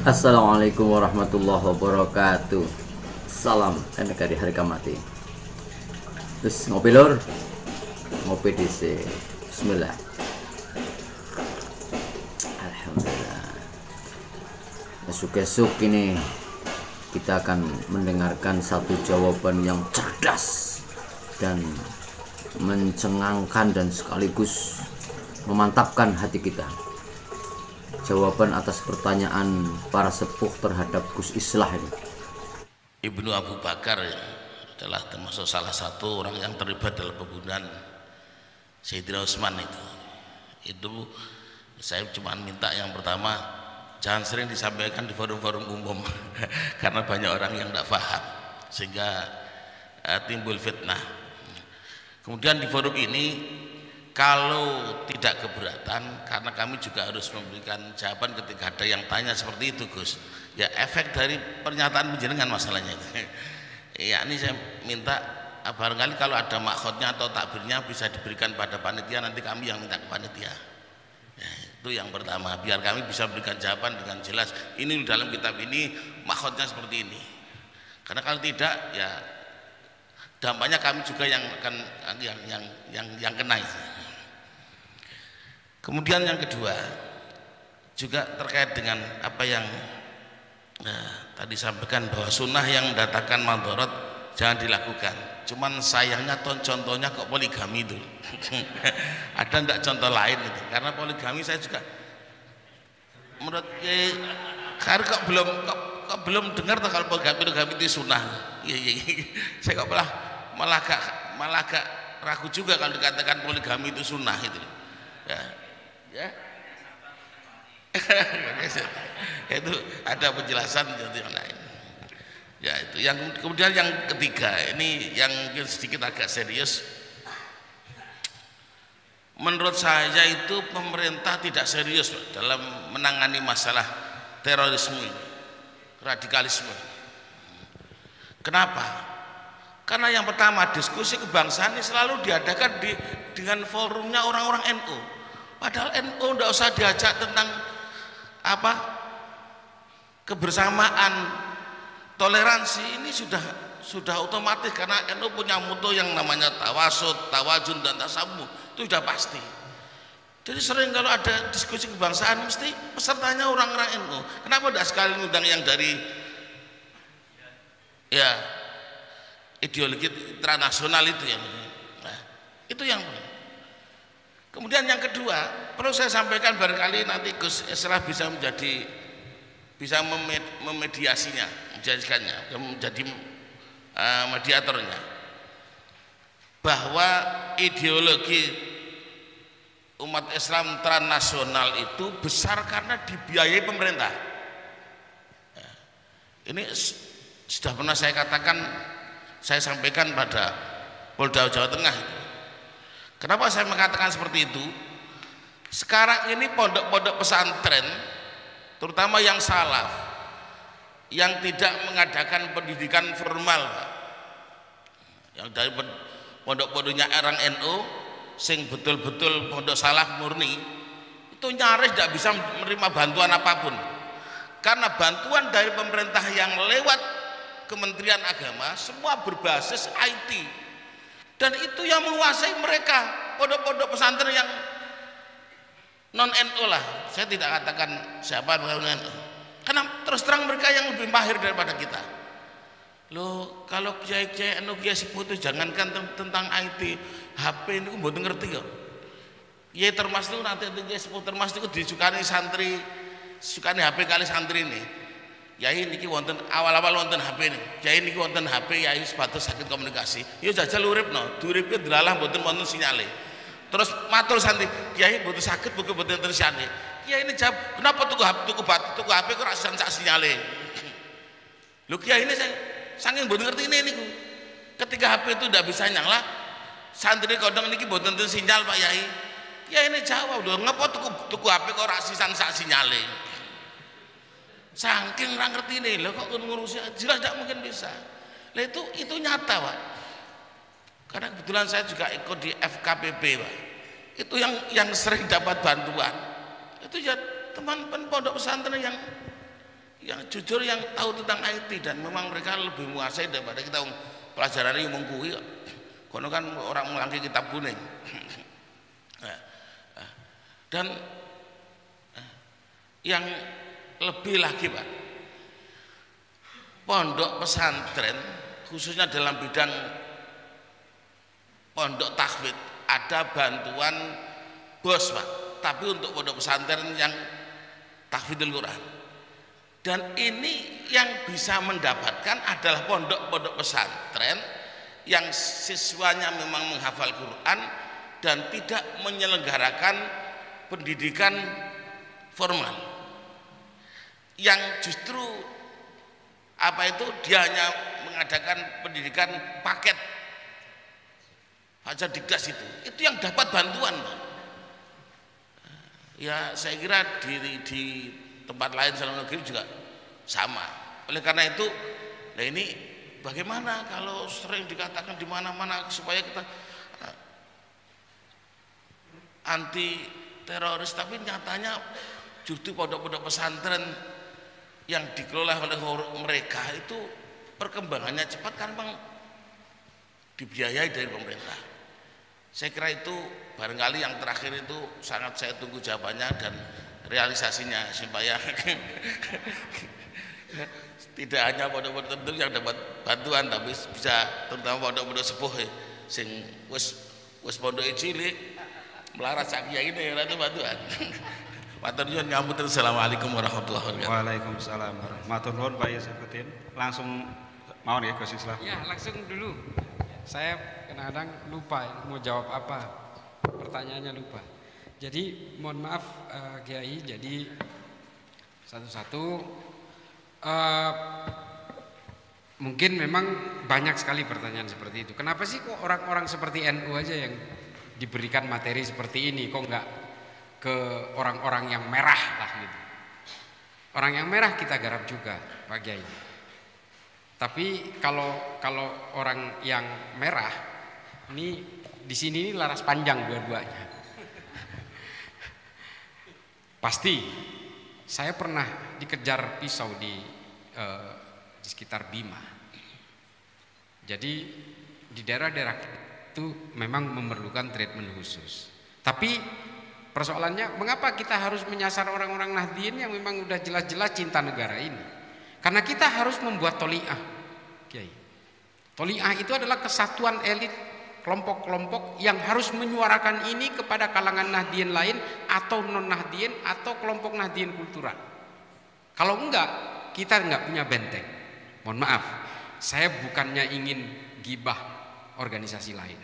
Assalamualaikum warahmatullahi wabarakatuh. Salam NKRI harga mati. Terus ngopi lur, ngopi DC. Bismillah. Alhamdulillah. Esok-esok ini kita akan mendengarkan satu jawaban yang cerdas dan mencengangkan dan sekaligus memantapkan hati kita. Jawaban atas pertanyaan para sepuh terhadap Gus Islah ini. Ibnu Abu Bakar adalah termasuk salah satu orang yang terlibat dalam pembunuhan Sayyidina Utsman itu saya cuma minta yang pertama jangan sering disampaikan di forum-forum umum karena banyak orang yang tidak paham sehingga timbul fitnah. Kemudian di forum ini kalau tidak keberatan, karena kami juga harus memberikan jawaban ketika ada yang tanya seperti itu Gus, ya efek dari pernyataan penjenengan masalahnya itu. Ya ini saya minta barangkali kalau ada makhotnya atau takbirnya bisa diberikan pada panitia, nanti kami yang minta ke panitia ya, itu yang pertama, biar kami bisa berikan jawaban dengan jelas. Ini di dalam kitab ini makhotnya seperti ini, karena kalau tidak ya dampaknya kami juga yang akan yang kena itu. Kemudian yang kedua juga terkait dengan apa yang tadi sampaikan bahwa sunnah yang mendatangkan madharat jangan dilakukan. Cuman sayangnya contohnya kok poligami itu. Ada enggak contoh lain itu? Karena poligami saya juga menurut karena kok belum dengar tuh kalau poligami itu sunnah. Iya. Saya kok malah agak ragu juga kalau dikatakan poligami itu sunnah itu. Ya. Itu ada penjelasan yang lain. Ya itu. Yang kemudian yang ketiga ini yang mungkin sedikit agak serius. Menurut saya itu pemerintah tidak serius dalam menangani masalah terorisme, radikalisme. Kenapa? Karena yang pertama diskusi kebangsaan ini selalu diadakan dengan forumnya orang-orang NU. Padahal NU tidak usah diajak tentang apa kebersamaan, toleransi, ini sudah otomatis karena NU punya mutu yang namanya tawasud, tawajun dan tasamuh, itu sudah pasti. Jadi sering kalau ada diskusi kebangsaan mesti pesertanya orang-orang NU. Kenapa tidak sekali undang yang dari ya ideologi internasional itu yang itu yang. Kemudian yang kedua perlu saya sampaikan, barangkali nanti Gus Islah bisa memediasinya, menjadi mediatornya, bahwa ideologi umat Islam transnasional itu besar karena dibiayai pemerintah. Ini sudah pernah saya katakan, saya sampaikan pada Polda Jawa Tengah. Kenapa saya mengatakan seperti itu? Sekarang ini pondok-pondok pesantren, terutama yang salaf, yang tidak mengadakan pendidikan formal, yang dari pondok-pondoknya orang NU, sing betul-betul pondok salaf murni, itu nyaris tidak bisa menerima bantuan apapun, karena bantuan dari pemerintah yang lewat Kementerian Agama semua berbasis IT. Dan itu yang menguasai mereka, pondok-pondok pesantren yang non NU lah. Saya tidak katakan siapa non NU, karena terus terang mereka yang lebih mahir daripada kita. Loh, kalau kiai-kiai NU kiai sepuh itu jangankan tentang IT, HP ini mboten ngerti kok. Ya termasuk nanti kiai sepuh termasuk disukani santri, sukani HP kali santri ini. Yai niki wonten awal-awal wonten HP ini. Yai niki wonten HP, yai sebatas sakit komunikasi. Ya jajal uripno, duripke delalah mboten wonten sinyale. Terus matur santri, Kiai mboten sakit buku mboten wonten sinyale. Kiai ini jawab, kenapa tuku HP kok ora sak sinyale? Lho Kiai ini saking mboten ngerti ini niku. Ketika HP itu tidak bisa nyala, santri kodong niki mboten wonten sinyal Pak Yai. Kiai ini jawab, lho ngapa tuku HP kok ora sisan sak sinyale? Saking orang ngerti ini, loh kok ngurusi jelas tidak mungkin bisa. Lah itu nyata Pak. Karena kebetulan saya juga ikut di FKPB Pak. Itu yang sering dapat bantuan. Itu ya teman pondok pesantren yang jujur, yang tahu tentang IT, dan memang mereka lebih menguasai daripada kita. Pelajaran ini mengkui kono kan orang melangki kitab kuning. Dan yang lebih lagi Pak, pondok pesantren khususnya dalam bidang pondok tahfidz ada bantuan BOS Pak, tapi untuk pondok pesantren yang tahfidzul Quran. Dan ini yang bisa mendapatkan adalah pondok-pondok pesantren yang siswanya memang menghafal Quran dan tidak menyelenggarakan pendidikan formal, yang justru dia hanya mengadakan pendidikan paket aja dikdas. Itu yang dapat bantuan Pak. Ya saya kira di tempat lain saluran negeri juga sama. Oleh karena itu, nah ini bagaimana kalau sering dikatakan di mana-mana supaya kita anti teroris, tapi nyatanya justru pondok-pondok pesantren yang dikelola oleh mereka itu perkembangannya cepat kan Bang, dibiayai dari pemerintah. Saya kira itu barangkali yang terakhir itu sangat saya tunggu jawabannya dan realisasinya, supaya tidak hanya pondok-pondok tertentu yang dapat bantuan, tapi bisa terutama pondok-pondok sepuh sing wis pondok cilik melarat sak kiai ini itu bantuan. Matur nuwun ngapunten. Assalamualaikum warahmatullahi wabarakatuh. Waalaikumsalam warahmatullahi wabarakatuh. Pak Yusufudin, langsung mau nih Gus Islam. Ya, langsung dulu. Saya kadang-kadang lupa mau jawab apa, pertanyaannya lupa. Jadi mohon maaf Kiai. Jadi satu-satu mungkin memang banyak sekali pertanyaan seperti itu. Kenapa sih kok orang-orang seperti NU aja yang diberikan materi seperti ini, kok enggak ke orang-orang yang merah lah gitu. Orang yang merah kita garap juga Pak Kiai. Tapi kalau orang yang merah ini di sini ini laras panjang dua-duanya. Pasti saya pernah dikejar pisau di sekitar Bima. Jadi di daerah-daerah itu memang memerlukan treatment khusus. Tapi persoalannya mengapa kita harus menyasar orang-orang Nahdien yang memang udah jelas-jelas cinta negara ini? Karena kita harus membuat toliah. Kiai. Toliah itu adalah kesatuan elit kelompok-kelompok yang harus menyuarakan ini kepada kalangan Nahdien lain atau non Nahdien atau kelompok Nahdien kultural. Kalau enggak, kita enggak punya benteng. Mohon maaf, saya bukannya ingin gibah organisasi lain.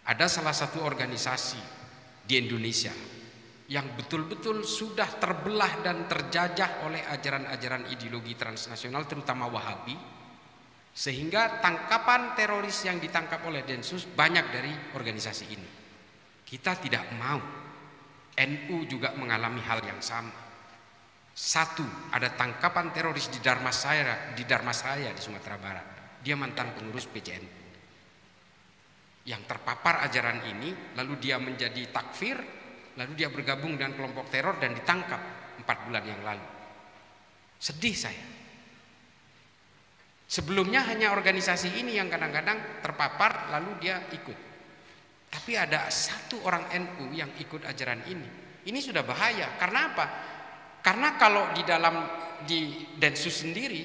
Ada salah satu organisasi di Indonesia yang betul-betul sudah terbelah dan terjajah oleh ajaran-ajaran ideologi transnasional, terutama Wahabi, sehingga tangkapan teroris yang ditangkap oleh Densus banyak dari organisasi ini. Kita tidak mau. NU juga mengalami hal yang sama. Satu, ada tangkapan teroris di Dharmasraya di Sumatera Barat. Dia mantan pengurus PCNU. Yang terpapar ajaran ini, lalu dia menjadi takfir, lalu dia bergabung dengan kelompok teror dan ditangkap 4 bulan yang lalu. Sedih saya. Sebelumnya hanya organisasi ini yang kadang-kadang terpapar lalu dia ikut. Tapi ada satu orang NU yang ikut ajaran ini. Ini sudah bahaya. Karena apa? Karena kalau di Densus sendiri,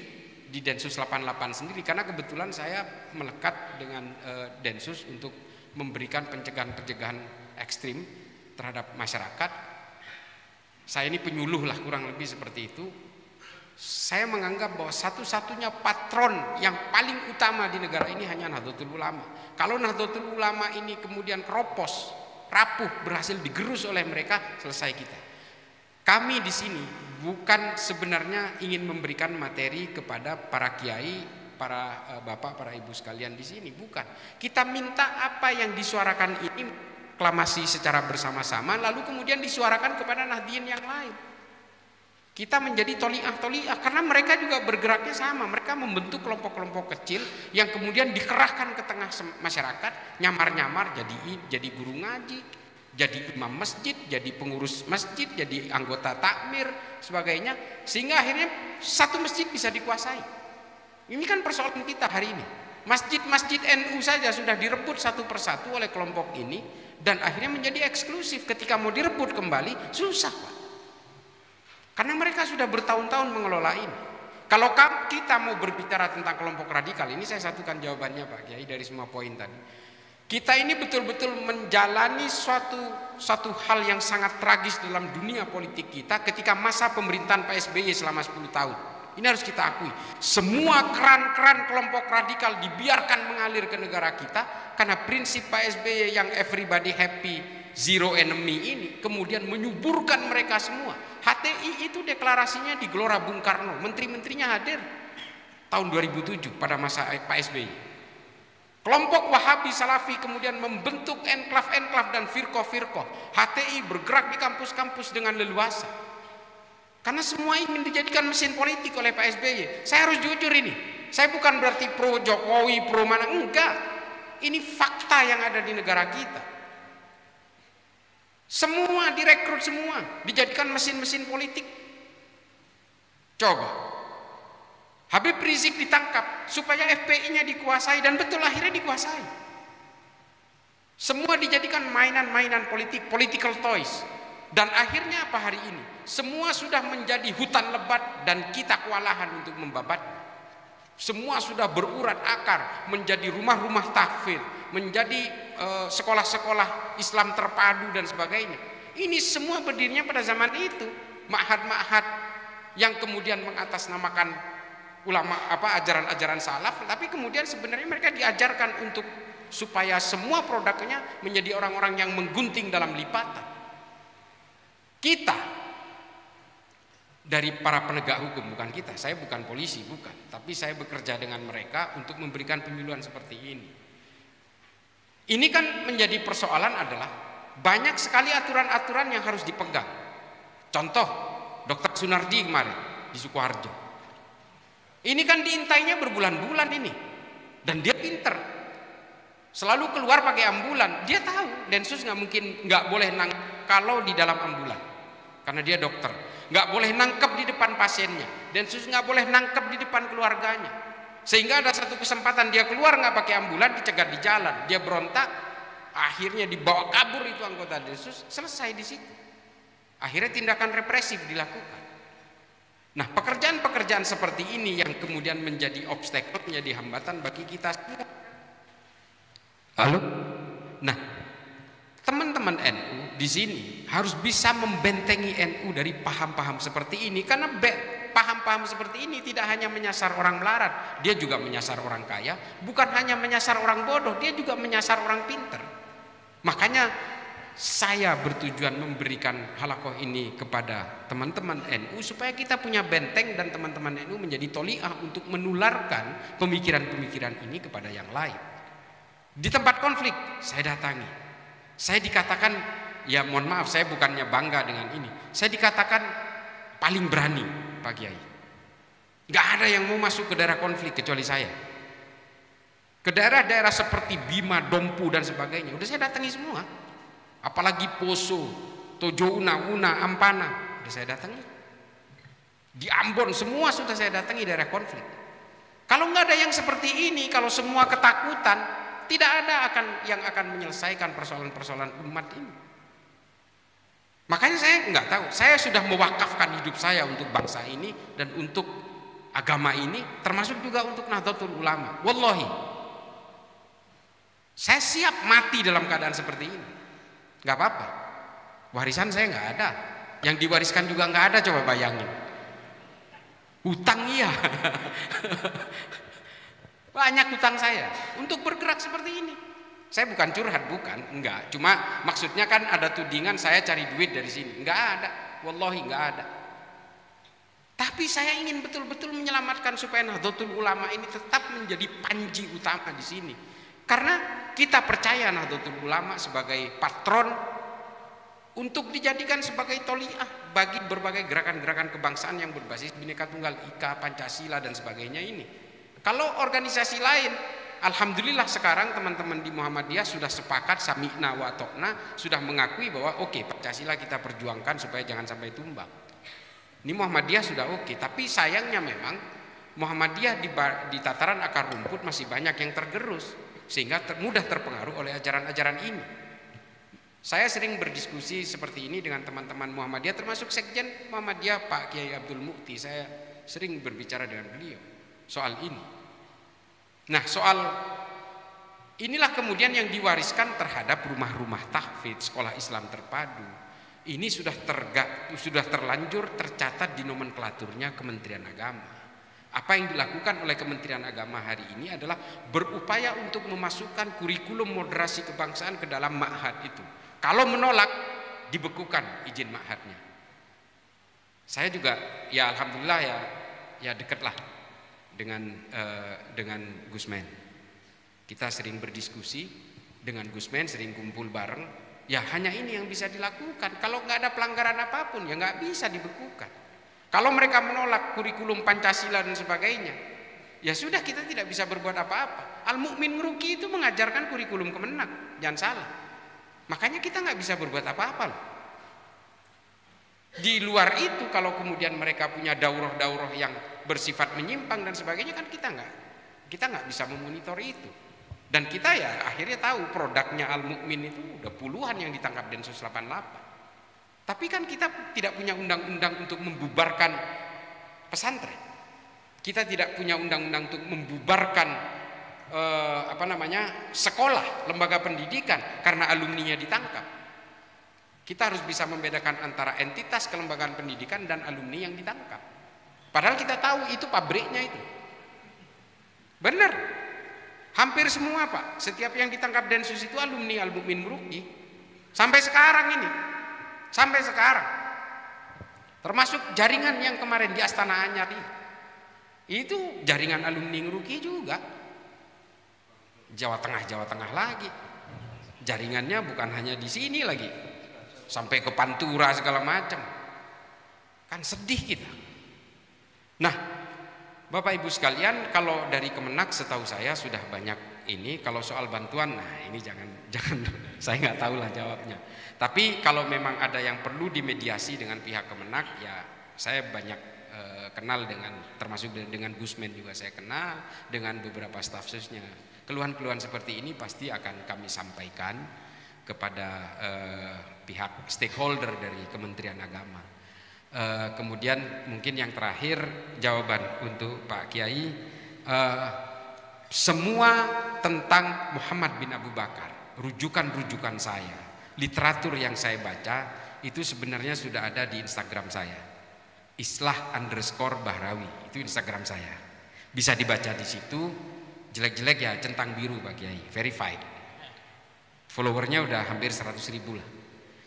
di Densus 88 sendiri, karena kebetulan saya melekat dengan Densus untuk memberikan pencegahan-pencegahan ekstrim terhadap masyarakat. Saya ini penyuluh lah kurang lebih seperti itu. Saya menganggap bahwa satu-satunya patron yang paling utama di negara ini hanya Nahdlatul Ulama. Kalau Nahdlatul Ulama ini kemudian keropos, rapuh, berhasil digerus oleh mereka, selesai kita. Kami di sini bukan sebenarnya ingin memberikan materi kepada para kiai, para bapak, para ibu sekalian di sini, bukan. Kita minta apa yang disuarakan ini proklamasi secara bersama-sama, lalu kemudian disuarakan kepada Nahdien yang lain. Kita menjadi toliah karena mereka juga bergeraknya sama. Mereka membentuk kelompok-kelompok kecil yang kemudian dikerahkan ke tengah masyarakat, nyamar-nyamar jadi guru ngaji, jadi imam masjid, jadi pengurus masjid, jadi anggota takmir, sebagainya, sehingga akhirnya satu masjid bisa dikuasai. Ini kan persoalan kita hari ini. Masjid-masjid NU saja sudah direbut satu persatu oleh kelompok ini, dan akhirnya menjadi eksklusif. Ketika mau direbut kembali susah, Pak, karena mereka sudah bertahun-tahun mengelola ini. Kalau kita mau berbicara tentang kelompok radikal, ini saya satukan jawabannya Pak Kiai dari semua poin tadi. Kita ini betul-betul menjalani suatu hal yang sangat tragis dalam dunia politik kita ketika masa pemerintahan Pak SBY selama 10 tahun. Ini harus kita akui. Semua keran-keran kelompok radikal dibiarkan mengalir ke negara kita karena prinsip Pak SBY yang everybody happy, zero enemy ini kemudian menyuburkan mereka semua. HTI itu deklarasinya di Gelora Bung Karno, menteri-menterinya hadir tahun 2007 pada masa Pak SBY. Kelompok Wahabi Salafi kemudian membentuk enklav-enklav dan firqah-firqah. HTI bergerak di kampus-kampus dengan leluasa. Karena semua ingin dijadikan mesin politik oleh Pak SBY. Saya harus jujur ini. Saya bukan berarti pro Jokowi, pro mana, enggak. Ini fakta yang ada di negara kita. Semua direkrut, semua dijadikan mesin-mesin politik. Coba Habib Rizik ditangkap supaya FPI-nya dikuasai, dan betul akhirnya dikuasai. Semua dijadikan mainan-mainan politik, political toys. Dan akhirnya apa hari ini? Semua sudah menjadi hutan lebat dan kita kewalahan untuk membabatnya. Semua sudah berurat akar menjadi rumah-rumah tahfidz, menjadi sekolah-sekolah Islam terpadu dan sebagainya. Ini semua berdirinya pada zaman itu, ma'had-ma'had yang kemudian mengatasnamakan ulama ajaran-ajaran salaf, tapi kemudian sebenarnya mereka diajarkan untuk supaya semua produknya menjadi orang-orang yang menggunting dalam lipatan. Kita dari para penegak hukum, bukan kita, saya bukan polisi, bukan, tapi saya bekerja dengan mereka untuk memberikan penyuluhan seperti ini. Ini kan menjadi persoalan adalah banyak sekali aturan-aturan yang harus dipegang. Contoh, Dr. Sunardi kemarin di Sukoharjo. Ini kan diintainya berbulan-bulan ini, dan dia pinter, selalu keluar pakai ambulan. Dia tahu Densus nggak boleh nangkep kalau di dalam ambulan, karena dia dokter. Nggak boleh nangkep di depan pasiennya. Densus nggak boleh nangkep di depan keluarganya. Sehingga ada satu kesempatan dia keluar nggak pakai ambulan, dicegat di jalan, dia berontak, akhirnya dibawa kabur itu anggota Densus, selesai di situ. Akhirnya tindakan represif dilakukan. Nah, pekerjaan-pekerjaan seperti ini yang kemudian menjadi obstacle, menjadi hambatan bagi kita semua. Halo? Nah, teman-teman NU di sini harus bisa membentengi NU dari paham-paham seperti ini, karena paham-paham seperti ini tidak hanya menyasar orang melarat, dia juga menyasar orang kaya, bukan hanya menyasar orang bodoh, dia juga menyasar orang pinter. Makanya saya bertujuan memberikan halakoh ini kepada teman-teman NU supaya kita punya benteng dan teman-teman NU menjadi toliah untuk menularkan pemikiran-pemikiran ini kepada yang lain. Di tempat konflik saya datangi, saya dikatakan, ya mohon maaf, saya bukannya bangga dengan ini, saya dikatakan paling berani Pak Kiai. Gak ada yang mau masuk ke daerah konflik kecuali saya. Ke daerah-daerah seperti Bima, Dompu dan sebagainya udah saya datangi semua. Apalagi Poso, Tojo Una, Ampana udah saya datangi. Di Ambon semua sudah saya datangi daerah konflik. Kalau nggak ada yang seperti ini, kalau semua ketakutan, tidak ada yang akan menyelesaikan persoalan-persoalan umat ini. Makanya saya nggak tahu, saya sudah mewakafkan hidup saya untuk bangsa ini dan untuk agama ini, termasuk juga untuk Nahdlatul Ulama. Wallahi, saya siap mati dalam keadaan seperti ini. Nggak apa-apa, warisan saya nggak ada, yang diwariskan juga nggak ada. Coba bayangin, hutang iya. Banyak hutang saya untuk bergerak seperti ini. Saya bukan curhat, bukan, enggak. Cuma maksudnya kan ada tudingan saya cari duit dari sini. Enggak ada, wallahi enggak ada. Tapi saya ingin betul-betul menyelamatkan supaya Nahdlatul Ulama ini tetap menjadi panji utama di sini. Karena kita percaya Nahdlatul Ulama sebagai patron untuk dijadikan sebagai toliah bagi berbagai gerakan-gerakan kebangsaan yang berbasis Bhinneka Tunggal Ika, Pancasila dan sebagainya ini. Kalau organisasi lain Alhamdulillah sekarang teman-teman di Muhammadiyah sudah sepakat sami'na wa ta'na, sudah mengakui bahwa oke, Pancasila kita perjuangkan supaya jangan sampai tumbang. Ini Muhammadiyah sudah oke, tapi sayangnya memang Muhammadiyah di tataran akar rumput masih banyak yang tergerus sehingga mudah terpengaruh oleh ajaran-ajaran ini. Saya sering berdiskusi seperti ini dengan teman-teman Muhammadiyah, termasuk Sekjen Muhammadiyah Pak Kiai Abdul Mukti. Saya sering berbicara dengan beliau soal ini. Nah, soal inilah kemudian yang diwariskan terhadap rumah-rumah tahfidz, sekolah Islam terpadu. Ini sudah terlanjur tercatat di nomenklaturnya Kementerian Agama. Apa yang dilakukan oleh Kementerian Agama hari ini adalah berupaya untuk memasukkan kurikulum moderasi kebangsaan ke dalam ma'had itu. Kalau menolak, dibekukan izin ma'hadnya. Saya juga ya alhamdulillah ya dekatlah dengan Gusmen. Kita sering berdiskusi dengan Gusmen, sering kumpul bareng. Ya hanya ini yang bisa dilakukan. Kalau nggak ada pelanggaran apapun ya nggak bisa dibekukan. Kalau mereka menolak kurikulum Pancasila dan sebagainya, ya sudah, kita tidak bisa berbuat apa-apa. Al-Mu'min Ngeruki itu mengajarkan kurikulum Kemenak, jangan salah. Makanya kita nggak bisa berbuat apa-apa loh. Di luar itu kalau kemudian mereka punya daurah-daurah yang bersifat menyimpang dan sebagainya, kan kita nggak bisa memonitor itu. Dan kita ya akhirnya tahu produknya Al-Mu'min itu udah puluhan yang ditangkap Densus 88. Tapi kan kita tidak punya undang-undang untuk membubarkan pesantren. Kita tidak punya undang-undang untuk membubarkan sekolah, lembaga pendidikan karena alumninya ditangkap. Kita harus bisa membedakan antara entitas kelembagaan pendidikan dan alumni yang ditangkap. Padahal kita tahu itu pabriknya itu. Benar. Hampir semua Pak, setiap yang ditangkap Densus itu alumni Al-Mu'min Ngeruki. Sampai sekarang ini. Sampai sekarang. Termasuk jaringan yang kemarin di Astana Anyar itu jaringan alumni Ngeruki juga. Jawa Tengah lagi. Jaringannya bukan hanya di sini lagi. Sampai ke Pantura segala macam. Kan sedih kita. Nah, Bapak Ibu sekalian, kalau dari Kemenak setahu saya sudah banyak ini. Kalau soal bantuan, nah ini jangan saya nggak tahu lah jawabnya. Tapi kalau memang ada yang perlu dimediasi dengan pihak Kemenak, ya saya banyak kenal termasuk dengan Gusmen juga saya kenal, dengan beberapa staf susnya. Keluhan-keluhan seperti ini pasti akan kami sampaikan kepada pihak stakeholder dari Kementerian Agama. Kemudian mungkin yang terakhir jawaban untuk Pak Kiai, semua tentang Muhammad bin Abu Bakar, rujukan-rujukan saya, literatur yang saya baca itu sebenarnya sudah ada di Instagram saya, islah_bahrawi, itu Instagram saya. Bisa dibaca di situ, jelek-jelek ya centang biru Pak Kiai, verified. Followernya udah hampir 100.000 lah.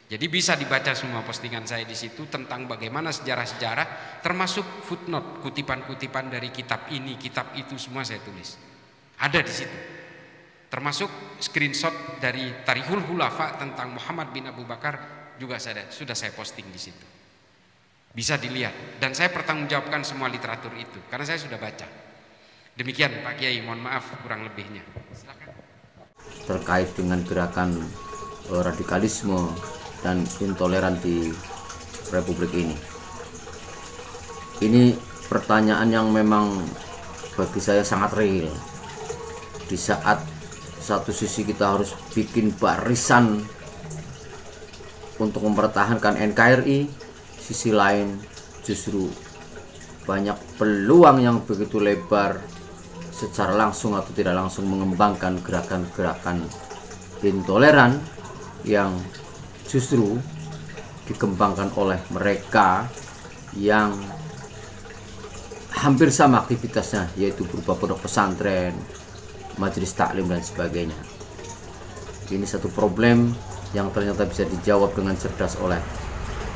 Jadi bisa dibaca semua postingan saya di situ tentang bagaimana sejarah-sejarah, termasuk footnote, kutipan-kutipan dari kitab ini, kitab itu, semua saya tulis. Ada di situ. Termasuk screenshot dari Tarikhul Hulafa tentang Muhammad bin Abu Bakar juga sudah saya posting di situ. Bisa dilihat, dan saya pertanggungjawabkan semua literatur itu karena saya sudah baca. Demikian Pak Kiai, mohon maaf kurang lebihnya. Silakan. Terkait dengan gerakan radikalisme dan intoleran di Republik ini. Ini pertanyaan yang memang bagi saya sangat real. Di saat satu sisi kita harus bikin barisan untuk mempertahankan NKRI, sisi lain justru banyak peluang yang begitu lebar secara langsung atau tidak langsung mengembangkan gerakan-gerakan intoleran yang justru dikembangkan oleh mereka yang hampir sama aktivitasnya, yaitu berupa pondok pesantren, majelis taklim dan sebagainya. Ini satu problem yang ternyata bisa dijawab dengan cerdas oleh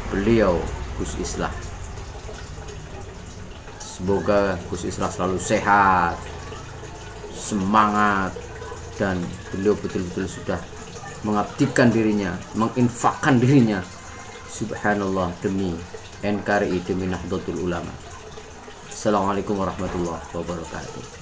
beliau Gus Islah. Semoga Gus Islah selalu sehat, semangat, dan beliau betul-betul sudah mengabdikan dirinya, menginfakkan dirinya, subhanallah, demi NKRI, demi Nahdlatul Ulama. Assalamualaikum warahmatullahi wabarakatuh.